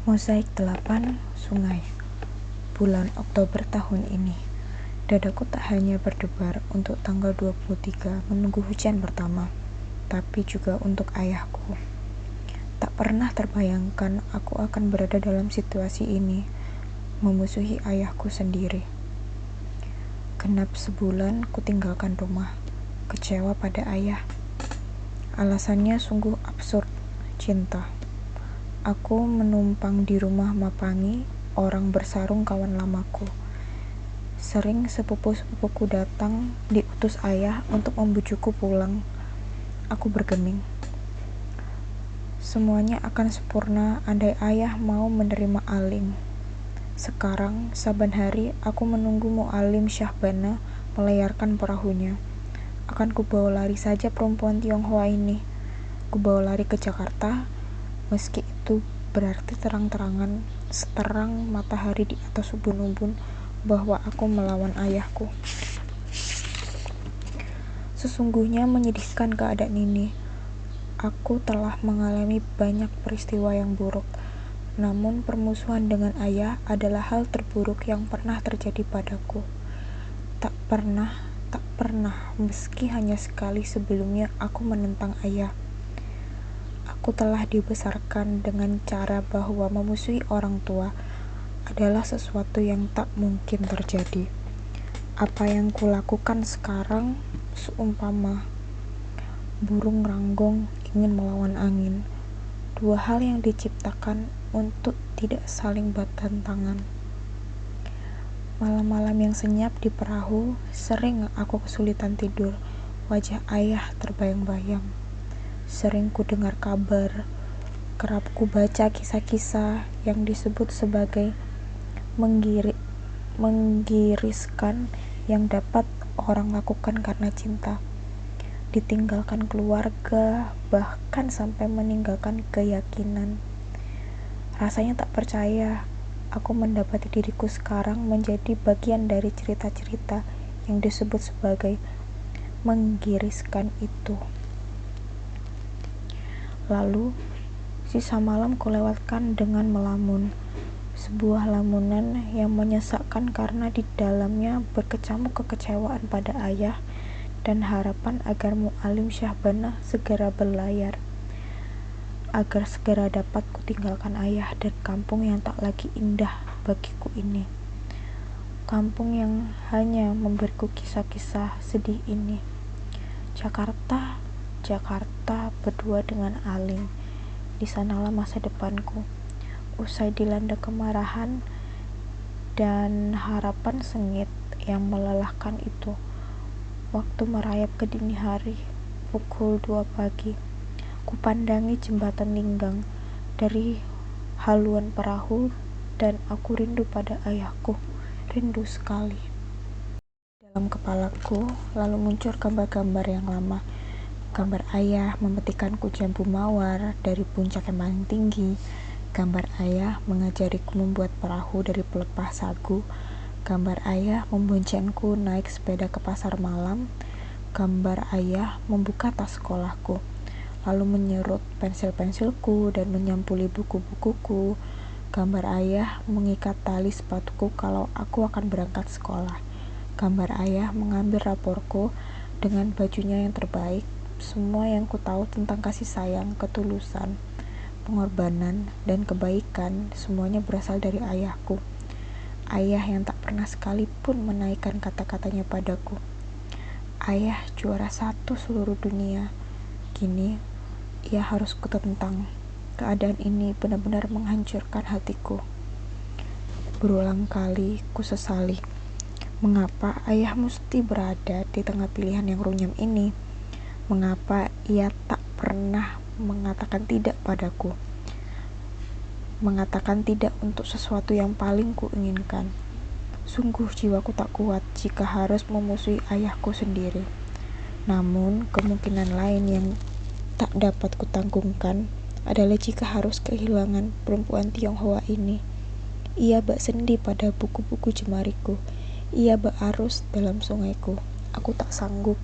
Mozaik 8 Sungai. Bulan Oktober tahun ini. Dadaku tak hanya berdebar untuk tanggal 23 menunggu hujan pertama, tapi juga untuk ayahku. Tak pernah terbayangkan aku akan berada dalam situasi ini, memusuhi ayahku sendiri. Genap sebulan kutinggalkan rumah, kecewa pada ayah. Alasannya sungguh absurd, cinta. Aku menumpang di rumah Mapangi, orang bersarung kawan lamaku. Sering sepupu-sepupuku datang, diutus ayah untuk membujukku pulang. Aku bergeming. Semuanya akan sempurna andai ayah mau menerima Alim. Sekarang, saban hari aku menunggu Mu'alim Syahbana melayarkan perahunya. Akan kubawa lari saja perempuan Tionghoa ini. Kubawa lari ke Jakarta, meski itu berarti terang-terangan seterang matahari di atas ubun-ubun bahwa aku melawan ayahku. Sesungguhnya menyedihkan keadaan ini. Aku telah mengalami banyak peristiwa yang buruk, namun permusuhan dengan ayah adalah hal terburuk yang pernah terjadi padaku. Tak pernah, meski hanya sekali sebelumnya aku menentang ayah. Aku telah dibesarkan dengan cara bahwa memusuhi orang tua adalah sesuatu yang tak mungkin terjadi. Apa yang kulakukan sekarang seumpama burung ranggong ingin melawan angin. Dua hal yang diciptakan untuk tidak saling bertentangan. Malam-malam yang senyap di perahu, sering aku kesulitan tidur. Wajah ayah terbayang-bayang. Sering ku dengar kabar, kerap ku baca kisah-kisah yang disebut sebagai menggiriskan yang dapat orang lakukan karena cinta. Ditinggalkan keluarga, bahkan sampai meninggalkan keyakinan. Rasanya tak percaya aku mendapati diriku sekarang menjadi bagian dari cerita-cerita yang disebut sebagai menggiriskan itu. Lalu, sisa malam kulewatkan dengan melamun. Sebuah lamunan yang menyesakkan karena di dalamnya berkecamuk kekecewaan pada ayah dan harapan agar Mu'alim Syahbana segera berlayar, agar segera dapat kutinggalkan ayah dan kampung yang tak lagi indah bagiku ini. Kampung yang hanya memberiku kisah-kisah sedih ini. Jakarta berdua dengan Alim. Di sanalah masa depanku. Usai dilanda kemarahan dan harapan sengit yang melelahkan itu. Waktu merayap ke dini hari, pukul 2 pagi. Kupandangi jembatan Linggang dari haluan perahu dan aku rindu pada ayahku. Rindu sekali. Dalam kepalaku lalu muncul gambar-gambar yang lama. Gambar ayah memetikanku jambu mawar dari puncak yang paling tinggi. Gambar ayah mengajariku membuat perahu dari pelepah sagu. Gambar ayah memboncengku naik sepeda ke pasar malam. Gambar ayah membuka tas sekolahku, lalu menyerut pensil-pensilku dan menyampuli buku-bukuku. Gambar ayah mengikat tali sepatuku kalau aku akan berangkat sekolah. Gambar ayah mengambil raporku dengan bajunya yang terbaik. Semua yang ku tahu tentang kasih sayang, ketulusan, pengorbanan, dan kebaikan, semuanya berasal dari ayahku. Ayah yang tak pernah sekalipun menaikkan kata-katanya padaku. Ayah juara 1 seluruh dunia. Kini, ia harus kutentang. Keadaan ini benar-benar menghancurkan hatiku. Berulang kali ku sesali. Mengapa ayah mesti berada di tengah pilihan yang runyam ini? Mengapa ia tak pernah mengatakan tidak padaku? Mengatakan tidak untuk sesuatu yang paling kuinginkan. Sungguh jiwaku tak kuat jika harus memusuhi ayahku sendiri. Namun, kemungkinan lain yang tak dapat kutanggungkan adalah jika harus kehilangan perempuan Tionghoa ini. Ia bak sendi pada buku-buku jemariku. Ia bak arus dalam sungaiku. Aku tak sanggup.